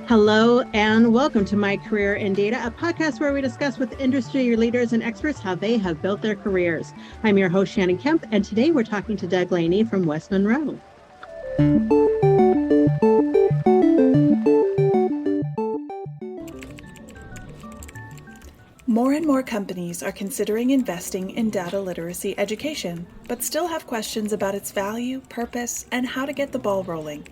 Hello and welcome to My Career in Data, a podcast where we discuss with industry leaders and experts how they have built their careers. I'm your host, Shannon Kemp, and today we're talking to Doug Laney from West Monroe. More and more companies are considering investing in data literacy education, but still have questions about its value, purpose, and how to get the ball rolling.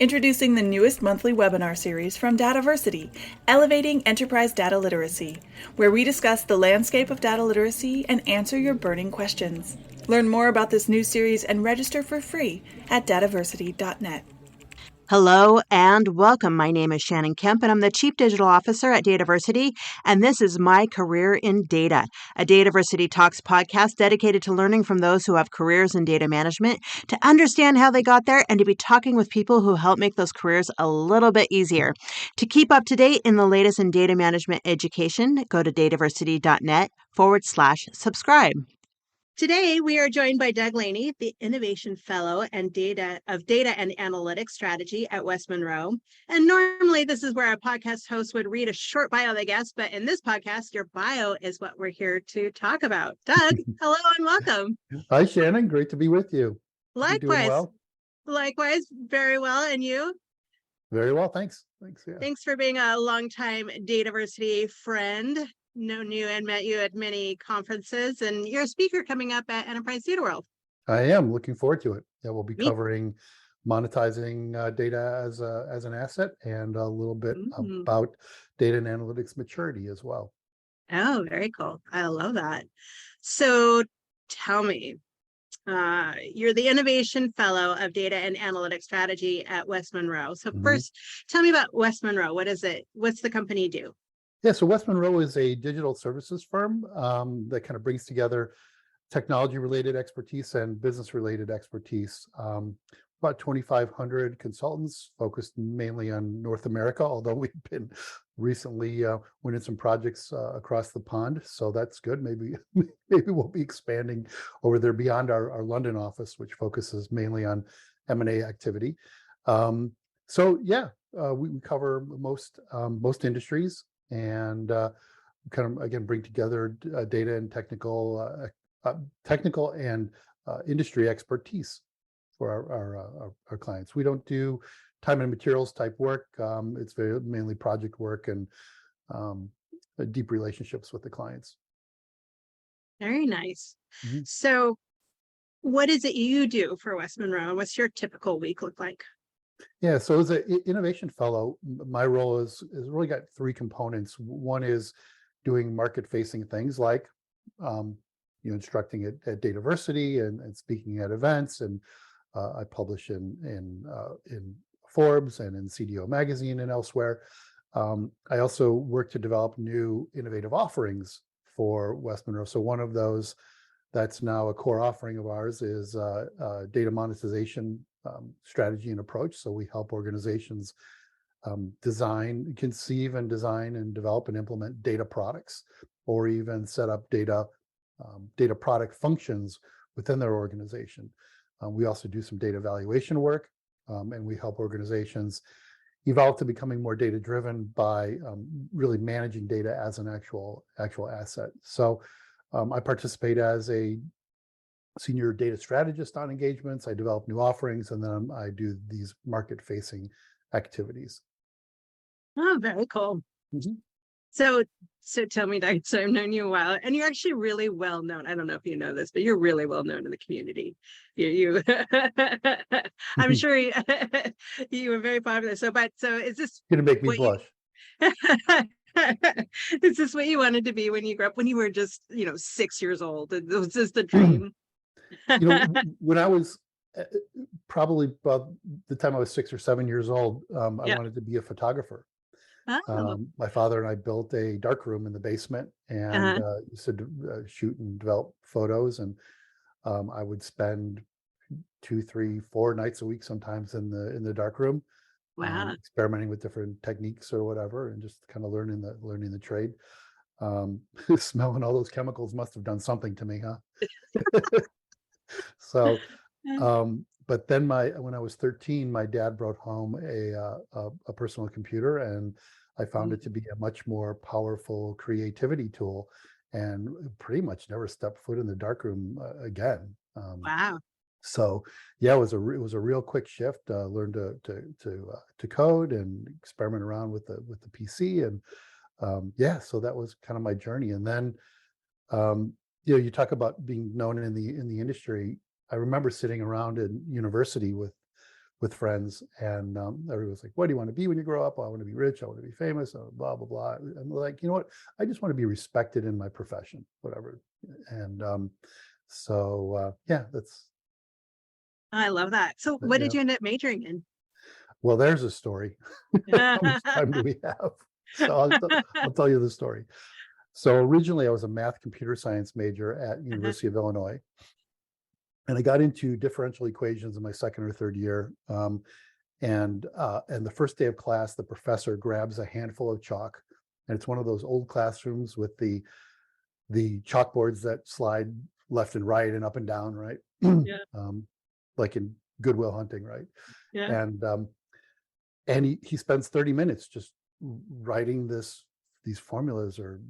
Introducing the newest monthly webinar series from Dataversity, Elevating Enterprise Data Literacy, where we discuss the landscape of data literacy and answer your burning questions. Learn more about this new series and register for free at dataversity.net. Hello and welcome. My name is Shannon Kemp, and I'm the Chief Digital Officer at Dataversity, and this is My Career in Data, a Dataversity Talks podcast dedicated to learning from those who have careers in data management, to understand how they got there, and to be talking with people who help make those careers a little bit easier. To keep up to date in the latest in data management education, go to dataversity.net/subscribe. Today, we are joined by Doug Laney, the Innovation Fellow and Data and Analytics Strategy at West Monroe. And normally, this is where our podcast host would read a short bio of the guest, but in this podcast, your bio is what we're here to talk about. Doug, hello and welcome. Hi, Shannon. Great to be with you. Likewise. Well? Likewise, very well. And you? Very well, thanks. Yeah. Thanks for being a longtime Dataversity friend. Known you and met you at many conferences, and you're a speaker coming up at Enterprise Data World. I am looking forward to it. Yeah, we'll be covering monetizing data as an asset, and a little bit about data and analytics maturity as well. Oh, very cool. I love that. So tell me, you're the Innovation Fellow of Data and Analytics Strategy at West Monroe. So first, tell me about West Monroe. What is it? What's the company do? Yeah, so West Monroe is a digital services firm that kind of brings together technology-related expertise and business-related expertise. About 2,500 consultants focused mainly on North America, although we've been recently winning some projects across the pond, so that's good. Maybe we'll be expanding over there beyond our London office, which focuses mainly on M&A activity. So yeah, we cover most industries, and kind of again bring together data and technical and industry expertise for our clients. We don't do time and materials type work. It's mainly project work and deep relationships with the clients. Very nice. So what is it you do for West Monroe? What's your typical week look like? Yeah, so as an innovation fellow, my role is really got three components. One is doing market-facing things like instructing at Dataversity and speaking at events, and I publish in Forbes and in CDO magazine and elsewhere. I also work to develop new innovative offerings for West Monroe. So one of those that's now a core offering of ours is data monetization strategy and approach. So we help organizations conceive and design and develop and implement data products, or even set up data product functions within their organization. We also do some data evaluation work, and we help organizations evolve to becoming more data driven by really managing data as an actual asset. So I participate as a senior data strategist on engagements. I develop new offerings, and then I do these market-facing activities. Oh, very cool. So tell me, Doug, so I've known you a while, and you're actually really well known. I don't know if you know this, but you're really well known in the community. You I'm sure you were very popular. So is this gonna make me blush? Is this what you wanted to be when you grew up? When you were just 6 years old? Was this the dream? When I was probably about the time I was 6 or 7 years old, I wanted to be a photographer. My father and I built a darkroom in the basement, and used to shoot and develop photos, and I would spend 2, 3, 4 nights a week sometimes in the darkroom. Wow. Experimenting with different techniques or whatever, and just kind of learning the trade. Smelling all those chemicals must have done something to me, huh? So but then when I was 13, my dad brought home a personal computer, and I found it to be a much more powerful creativity tool, and pretty much never stepped foot in the darkroom again. Wow. So yeah, it was a real quick shift. Learned to code and experiment around with the PC, and yeah, so that was kind of my journey. And then you talk about being known in the industry. I remember sitting around in university with friends, and everybody was like, "What do you want to be when you grow up?" "Oh, I want to be rich. I want to be famous." Blah blah blah. I'm like, you know what? I just want to be respected in my profession, whatever. And yeah, that's I love that. So what yeah. did you end up majoring in? Well, there's a story. How much time do we have? So I'll tell you the story. So originally, I was a math computer science major at University of Illinois, and I got into differential equations in my second or third year. And the first day of class, the professor grabs a handful of chalk, and it's one of those old classrooms with the chalkboards that slide left and right and up and down, right? Yeah. Like in Goodwill Hunting, right? Yeah. And he spends 30 minutes just writing these formulas, or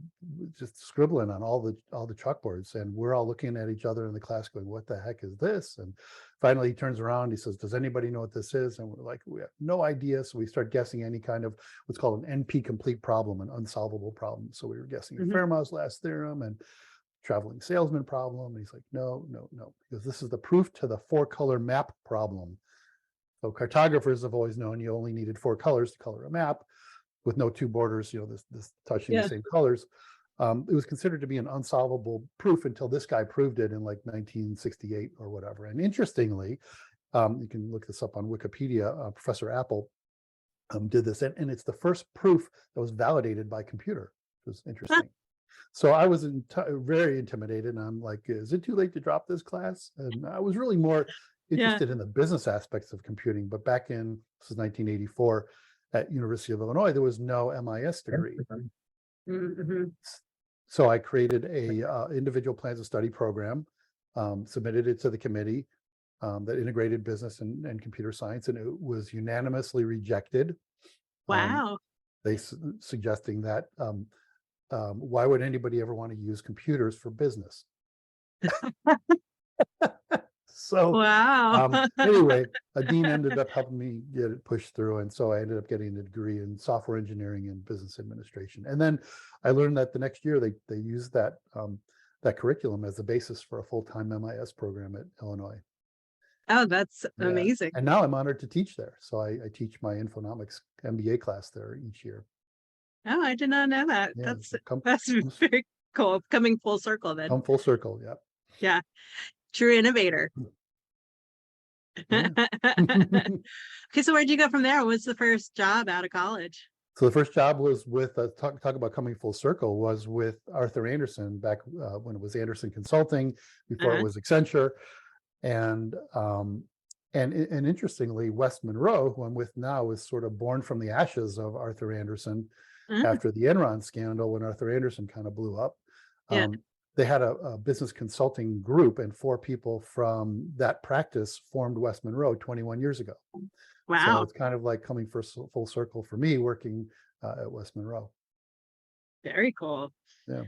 just scribbling on all the chalkboards, and we're all looking at each other in the class going, "What the heck is this?" And finally he turns around, he says, "Does anybody know what this is?" And we're like, "We have no idea." So we start guessing any kind of what's called an NP complete problem, an unsolvable problem. So we were guessing a Fermat's last theorem and traveling salesman problem. And he's like, "No, no, no," because this is the proof to the 4-color map problem. So cartographers have always known you only needed 4 colors to color a map with no 2 borders, this touching the same colors. It was considered to be an unsolvable proof until this guy proved it in like 1968 or whatever. And interestingly, you can look this up on Wikipedia, Professor Apple did this, and it's the first proof that was validated by computer. It was interesting. So I was very intimidated, and I'm like, is it too late to drop this class? And I was really more interested in the business aspects of computing. But back in, this is 1984, at University of Illinois, there was no MIS degree. So I created a individual plans of study program, submitted it to the committee that integrated business and computer science, and it was unanimously rejected. Wow. They suggesting that why would anybody ever want to use computers for business? So Wow. anyway, a dean ended up helping me get it pushed through, and so I ended up getting a degree in software engineering and business administration. And then I learned that the next year they used that curriculum as the basis for a full-time MIS program at Illinois. Oh, that's Yeah. amazing. And now I'm honored to teach there. So I teach my Infonomics MBA class there each year. Oh, I did not know that. Yeah, That's very cool. Coming full circle then. come full circle. Yeah. Yeah. True innovator. Yeah. Okay, so where'd you go from there? What was the first job out of college? So the first job was with talk about coming full circle, was with Arthur Andersen back when it was Andersen Consulting, before it was Accenture. And interestingly, West Monroe, who I'm with now, is sort of born from the ashes of Arthur Andersen after the Enron scandal, when Arthur Andersen kind of blew up. They had a business consulting group, and 4 people from that practice formed West Monroe 21 years ago. Wow. So it's kind of like coming full circle for me, working at West Monroe. Very cool. Yeah.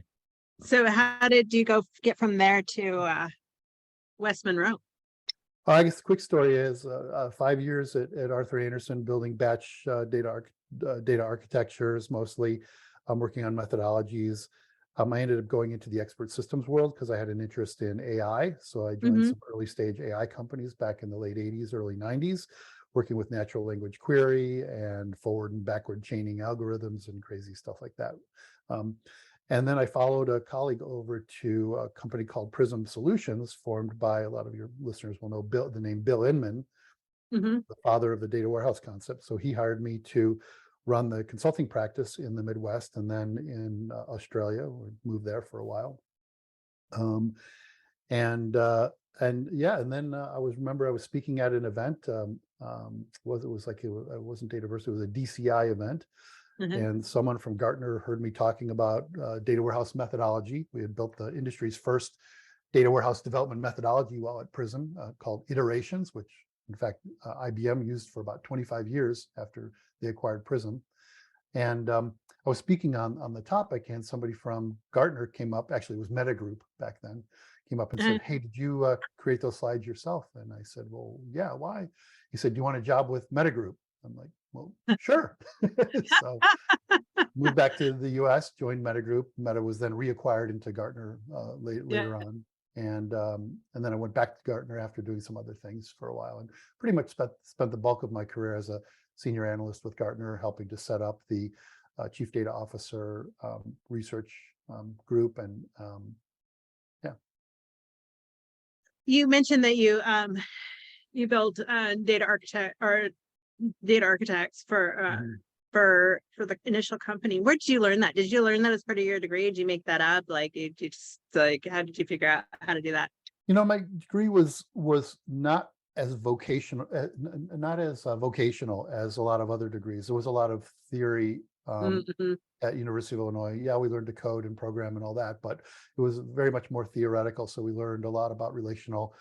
So how did you get from there to West Monroe? I guess the quick story is 5 years at Arthur Andersen, building batch data architectures mostly. I'm working on methodologies. I ended up going into the expert systems world because I had an interest in AI. So I joined some early stage AI companies back in the late 80s, early 90s, working with natural language query and forward and backward chaining algorithms and crazy stuff like that. And then I followed a colleague over to a company called Prism Solutions, formed by, a lot of your listeners will know the name Bill Inman, the father of the data warehouse concept. So he hired me to run the consulting practice in the Midwest, and then in Australia. We moved there for a while. And then I was speaking at an event. It wasn't Dataversity, it was a DCI event. And someone from Gartner heard me talking about data warehouse methodology. We had built the industry's first data warehouse development methodology while at Prism, called Iterations, which in fact, IBM used for about 25 years after they acquired Prism. And I was speaking on the topic, and somebody from Gartner came up. Actually, it was Meta Group back then. Came up and said, "Hey, did you create those slides yourself?" And I said, "Well, yeah. Why?" He said, "Do you want a job with Meta Group?" I'm like, "Well, sure." So moved back to the U.S., joined Meta Group. Meta was then reacquired into Gartner Yeah. later on, and then I went back to Gartner after doing some other things for a while, and pretty much spent the bulk of my career as a senior analyst with Gartner, helping to set up the chief data officer research group, and yeah. You mentioned that you built data architects Mhm. for the initial company. Where did you learn that? Did you learn that as part of your degree? Did you make that up? Like, did you just like how did you figure out how to do that? My degree was not as vocational, not as vocational as a lot of other degrees. There was a lot of theory Mm-hmm. at University of Illinois. Yeah, we learned to code and program and all that, but it was very much more theoretical. So we learned a lot about relational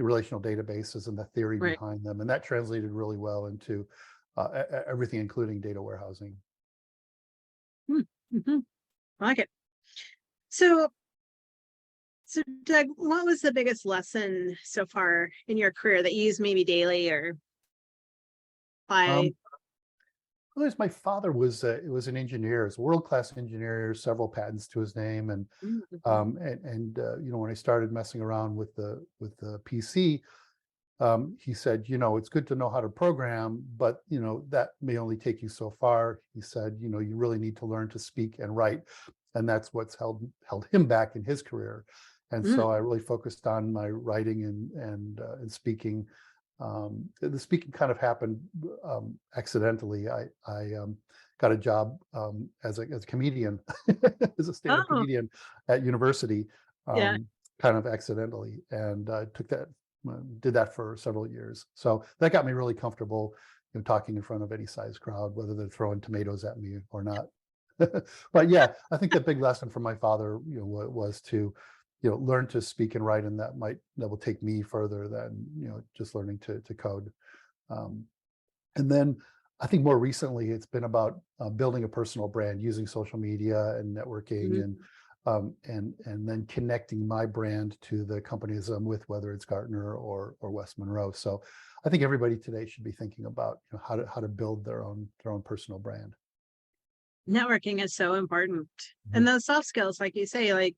databases and the theory Right. behind them, and that translated really well into everything, including data warehousing. Mm-hmm. I like it. So, so Doug, what was the biggest lesson so far in your career that you use maybe daily or apply? Um, Well, my father was an engineer, was a world-class engineer, several patents to his name, and Mm-hmm. when I started messing around with the PC, he said, it's good to know how to program, but that may only take you so far. He said, you really need to learn to speak and write, and that's what's held him back in his career. And Mm-hmm. so I really focused on my writing and speaking. The speaking kind of happened accidentally. I got a job as a comedian, as a stand-up Oh, comedian at university, yeah. kind of accidentally, and did that for several years. So that got me really comfortable, talking in front of any size crowd, whether they're throwing tomatoes at me or not. But yeah, I think the big lesson from my father, was to learn to speak and write, and that will take me further than just learning to code. um, and then I think more recently it's been about building a personal brand using social media and networking, Mm-hmm. and then connecting my brand to the companies I'm with, whether it's Gartner or West Monroe. So I think everybody today should be thinking about how to build their own personal brand. Networking is so important, and Mhm. those soft skills, like you say, like,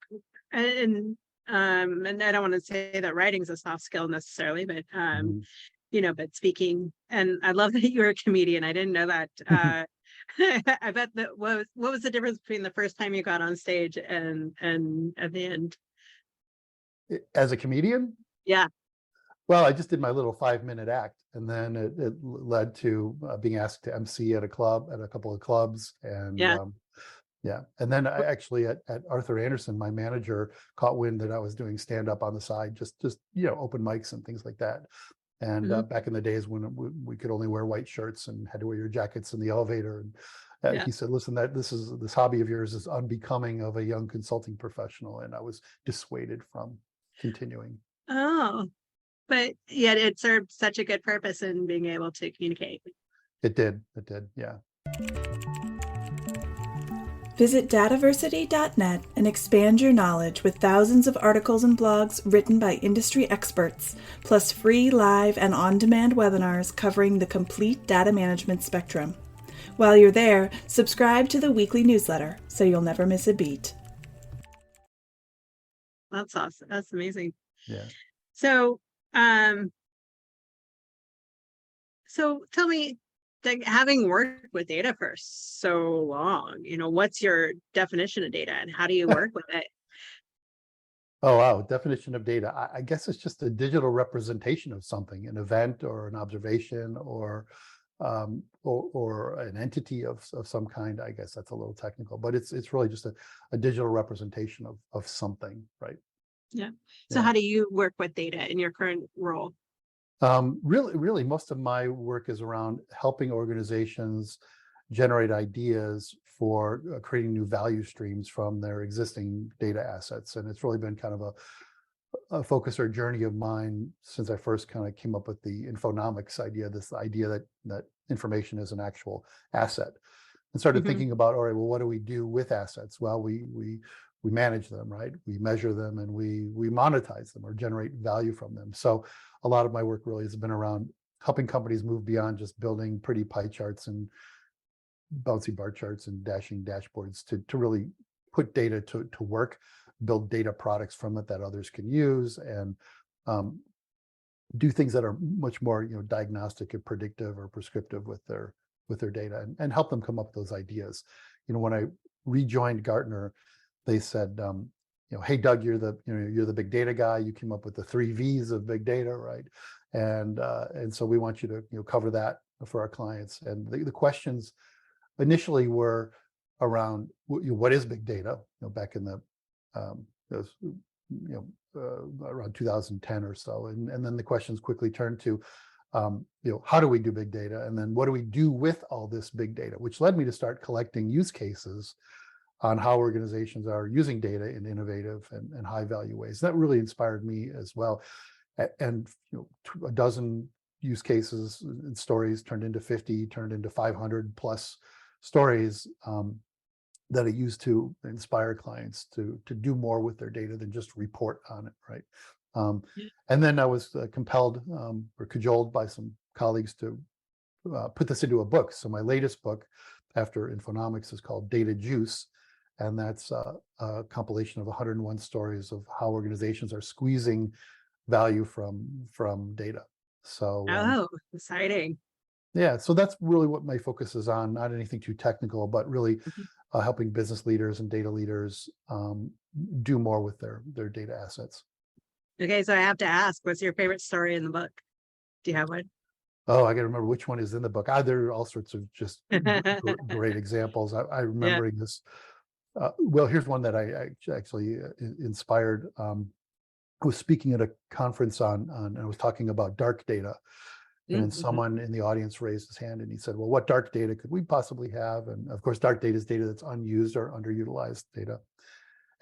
and and I don't want to say that writing's a soft skill necessarily, but Mhm. but speaking. And I love that you were a comedian. I didn't know that. I bet that what was the difference between the first time you got on stage and at the end? As a comedian, Yeah, well, I just did my little 5-minute act, and then it led to being asked to MC at a couple of clubs, and yeah. yeah. And then I actually at Arthur Anderson, my manager caught wind that I was doing stand up on the side, just open mics and things like that. And Mhm. back in the days when we could only wear white shirts and had to wear your jackets in the elevator, and Yeah. he said, "Listen, this hobby of yours is unbecoming of a young consulting professional," and I was dissuaded from continuing. Oh, but yet it served such a good purpose in being able to communicate. It did, yeah. Visit dataversity.net and expand your knowledge with thousands of articles and blogs written by industry experts, plus free live and on-demand webinars covering the complete data management spectrum. While you're there, subscribe to the weekly newsletter so you'll never miss a beat. That's awesome. That's amazing. Yeah. So, um, so tell me, like, having worked with data for so long, what's your definition of data and how do you work with it? Oh, wow. Definition of data. I guess it's just a digital representation of something, an event or an observation, or an entity of some kind. I guess that's a little technical, but it's really just a digital representation of something, right? Yeah. So Yeah. how do you work with data in your current role? Really, most of my work is around helping organizations generate ideas for creating new value streams from their existing data assets, and it's really been kind of a focus or journey of mine since I first kind of came up with the infonomics idea, this idea that information is an actual asset, and started Hmm. thinking about, all right, well, what do we do with assets? Well, we manage them, right? We measure them and we monetize them or generate value from them. So a lot of my work really has been around helping companies move beyond just building pretty pie charts and bouncy bar charts and dashing dashboards to really put data to work, build data products from it that others can use, and um, do things that are much more, diagnostic and predictive or prescriptive with their data, and help them come up with those ideas. When I rejoined Gartner, they said, hey, Doug, you're the big data guy. You came up with the 3 V's of big data, right? And so we want you to cover that for our clients. And the questions initially were around what is big data, back in the those, around 2010 or so, and then the questions quickly turned to, how do we do big data, and then what do we do with all this big data, which led me to start collecting use cases on how organizations are using data in innovative and high value ways. That really inspired me as well, and a dozen use cases and stories turned into 50, turned into 500 plus stories that I use to inspire clients to do more with their data than just report on it, right? Um, and then I was compelled or cajoled by some colleagues to put this into a book. So my latest book after Infonomics is called Data Juice, and that's a compilation of 101 stories of how organizations are squeezing value from data. So Oh, exciting. yeah, so that's really what my focus is on, not anything too technical, but really Mhm. helping business leaders and data leaders do more with their data assets. Okay, so I have to ask, what's your favorite story in the book? Do you have one? Oh, I got to remember which one is in the book. There are all sorts of just great examples. I Yeah. remembering this. Well, here's one that I actually inspired. I was speaking at a conference I was talking about dark data. And then Mm-hmm. someone in the audience raised his hand and he said, well, what dark data could we possibly have? And of course, dark data is data that's unused or underutilized data.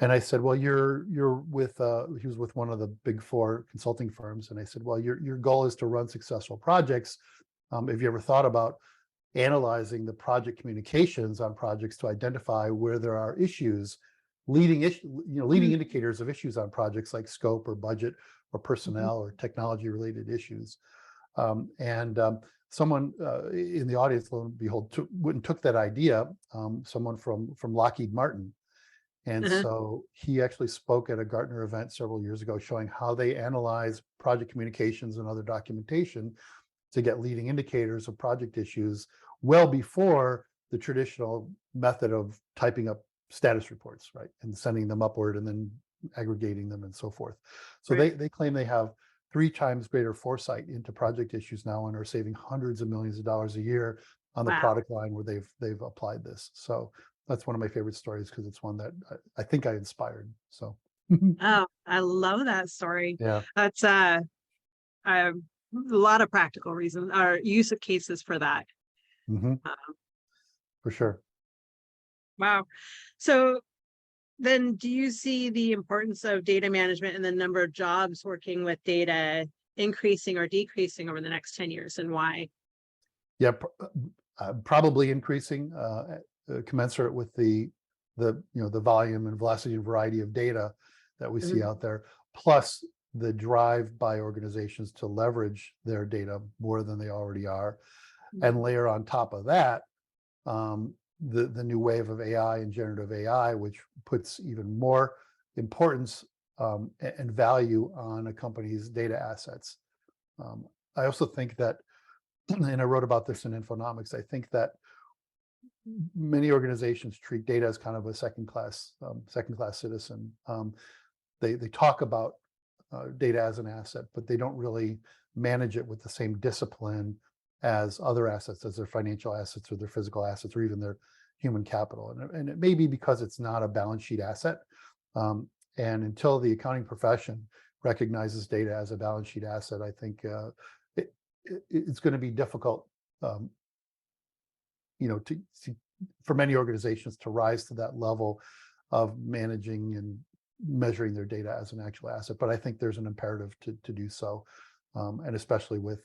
And I said, well, you're with he was with one of the big 4 consulting firms. And I said, well, your goal is to run successful projects. Have you ever thought about analyzing the project communications on projects to identify where there are issues, leading indicators of issues on projects like scope or budget or Mm-hmm. personnel or technology related issues? And someone in the audience, lo and behold, went and took that idea, someone from Lockheed Martin. And Uh-huh. so he actually spoke at a Gartner event several years ago, showing how they analyze project communications and other documentation to get leading indicators of project issues well before the traditional method of typing up status reports, right, and sending them upward and then aggregating them and so forth. So Right. they claim they have 3 times greater foresight into project issues now and are saving hundreds of millions of dollars a year on the Wow. product line where they've applied this. So that's one of my favorite stories because it's one that I think I inspired. So Oh, I love that story. yeah. That's a lot of practical reasons or use of cases for that. Hmm. Uh, For sure. wow. So then do you see the importance of data management and the number of jobs working with data increasing or decreasing over the next 10 years, and why? Yeah, probably increasing, commensurate with the volume and velocity and variety of data that we see Mhm. out there, plus the drive by organizations to leverage their data more than they already are, and layer on top of that the new wave of AI and generative AI, which puts even more importance and value on a company's data assets. I also think that, and I wrote about this in Infonomics, I think that many organizations treat data as kind of a second class citizen. They talk about data as an asset, but they don't really manage it with the same discipline as other assets, as their financial assets or their physical assets or even their human capital. And it may be because it's not a balance sheet asset. Um, and until the accounting profession recognizes data as a balance sheet asset, I think it's going to be difficult, um, to for many organizations to rise to that level of managing and measuring their data as an actual asset. But I think there's an imperative to do so, and especially with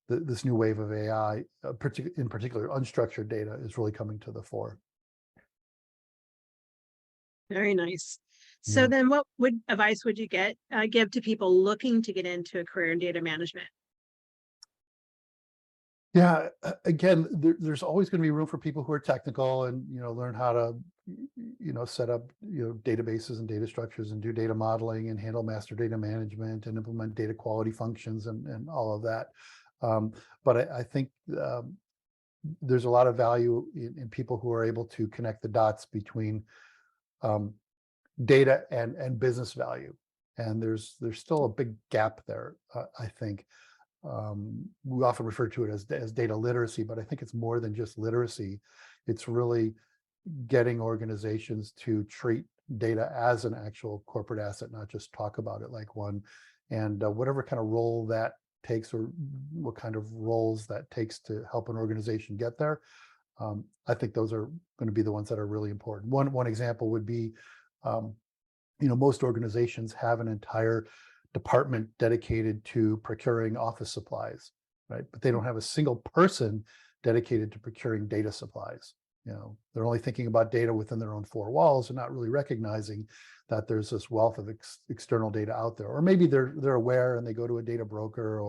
this new wave of AI, in particular, unstructured data is really coming to the fore. Very nice. So Yeah. then what advice would you give to people looking to get into a career in data management? Yeah, again, there's always going to be room for people who are technical and learn how to set up databases and data structures and do data modeling and handle master data management and implement data quality functions and all of that. But I think there's a lot of value in people who are able to connect the dots between data and business value, and there's still a big gap there. I think. We often refer to it as data literacy, but I think it's more than just literacy. It's really getting organizations to treat data as an actual corporate asset, not just talk about it like one. And whatever kind of role that takes, or what kind of roles that takes to help an organization get there, I think those are going to be the ones that are really important. One example would be, most organizations have an entire department dedicated to procuring office supplies, right? But they don't have a single person dedicated to procuring data supplies. They're only thinking about data within their own four walls and not really recognizing that there's this wealth of external data out there. Or maybe they're aware and they go to a data broker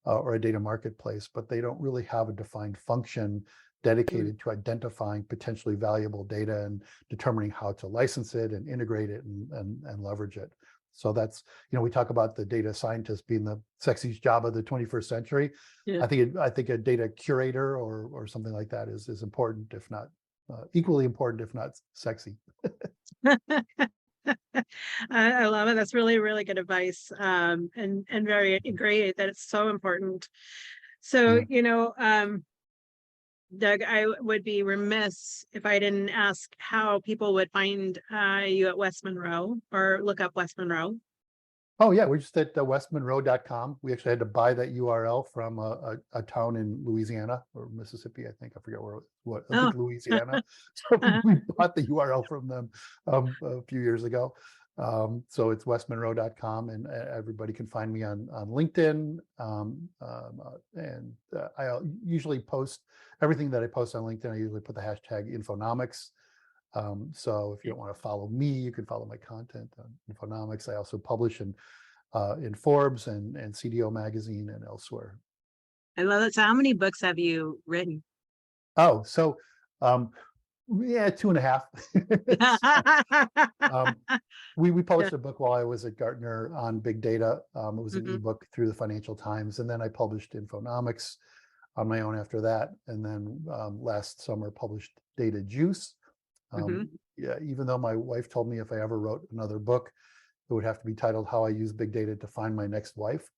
or a data marketplace, but they don't really have a defined function dedicated to identifying potentially valuable data and determining how to license it and integrate it and leverage it. So that's, we talk about the data scientist being the sexiest job of the 21st century. Yeah. I think a data curator or something like that is important, if not equally important, if not sexy. I love it. That's really, really good advice. And very great that it's so important. So, Doug, I would be remiss if I didn't ask how people would find you at West Monroe or look up West Monroe. Oh yeah, we're just at westmonroe.com. We actually had to buy that URL from a town in Louisiana or Mississippi, I think. I forget I think Louisiana. So we bought the URL from them a few years ago. So it's westmonroe.com, and everybody can find me on LinkedIn. And I usually post everything that I post on LinkedIn. I usually put the hashtag Infonomics. So if you don't want to follow me, you can follow my content on Infonomics. I also publish in Forbes and CDO magazine and elsewhere. I love it. So how many books have you written? Oh, so yeah, 2.5. We published a book while I was at Gartner on big data. It was an ebook through the Financial Times, and then I published Infonomics on my own after that. And then last summer published Data Juice. Yeah, even though my wife told me if I ever wrote another book, it would have to be titled How I Use Big Data to Find My Next Wife.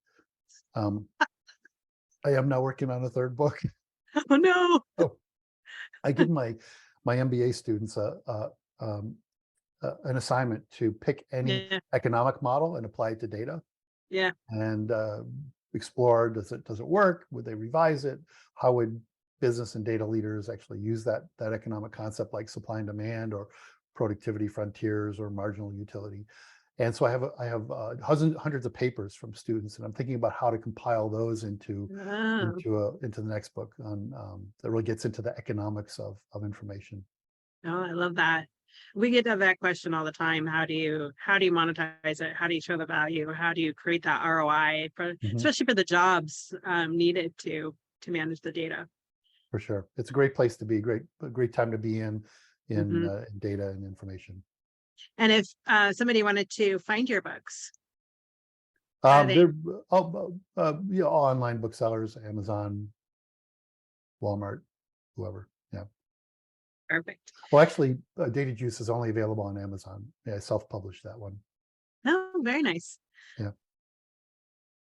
I am now working on a third book. Oh no! Oh, I give my MBA students an assignment to pick any economic model and apply it to data. Yeah. And explore, does it work? Would they revise it? How would business and data leaders actually use that economic concept, like supply and demand or productivity frontiers or marginal utility? And so I have hundreds of papers from students, and I'm thinking about how to compile those into the next book on that really gets into the economics of information. Oh, I love that. We get that question all the time. How do you monetize it? How do you show the value? How do you create that ROI especially for the jobs needed to manage the data? For sure, it's a great place to be. A great time to be in data and information. And if somebody wanted to find your books, they're all online booksellers, Amazon, Walmart, whoever. Yeah. Perfect. Well, actually, Data Juice is only available on Amazon. Yeah, I self-published that one. Oh, very nice. Yeah.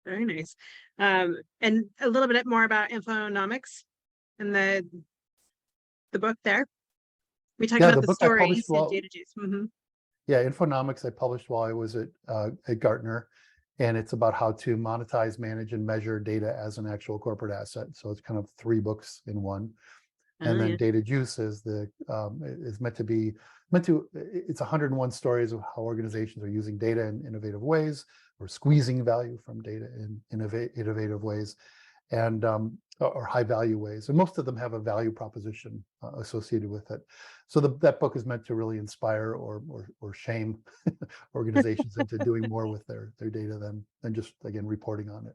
Very nice. And a little bit more about Infonomics and the book there. We talked about the stories in Data Juice. Yeah, Infonomics I published while I was at Gartner, and it's about how to monetize, manage, and measure data as an actual corporate asset. So it's kind of 3 books in one. And Oh, then yeah. data juice is it's 101 stories of how organizations are using data in innovative ways or squeezing value from data in innovative ways and or high value ways. And most of them have a value proposition associated with it. So that book is meant to really inspire or shame organizations into doing more with their data than just, again, reporting on it.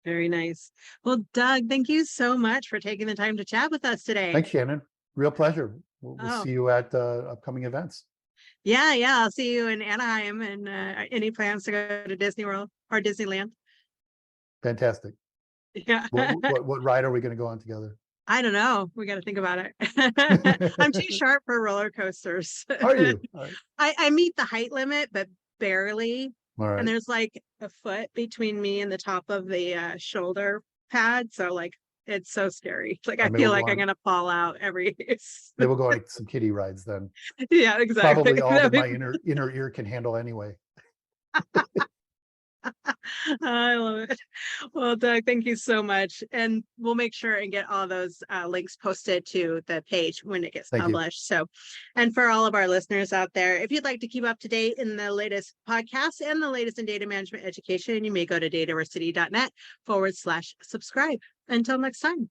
Very nice. Well, Doug, thank you so much for taking the time to chat with us today. Thanks, Shannon. Real pleasure. We'll Oh, see you at upcoming events. yeah, yeah. I'll see you in Anaheim. And any plans to go to Disney World or Disneyland? Fantastic. Yeah. What ride are we going to go on together? I don't know. We got to think about it. I'm too sharp for roller coasters. Are you? All right. I meet the height limit, but barely. All And right. there's like a foot between me and the top of the shoulder pad. So like it's so scary. Like I Maybe feel we'll like go I'm on. gonna fall out every Maybe we'll go on some kiddie rides then. Yeah, exactly. Probably all that my inner ear can handle anyway. I love it. Well, Doug, thank you so much. And we'll make sure and get all those links posted to the page when it gets Thank you. published. So, and for all of our listeners out there, if you'd like to keep up to date in the latest podcasts and the latest in data management education, you may go to dataversity.net/subscribe. Until next time.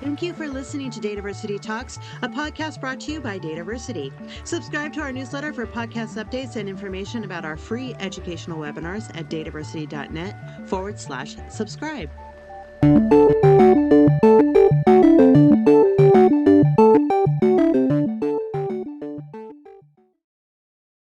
Thank you for listening to Dataversity Talks, a podcast brought to you by Dataversity. Subscribe to our newsletter for podcast updates and information about our free educational webinars at dataversity.net/subscribe.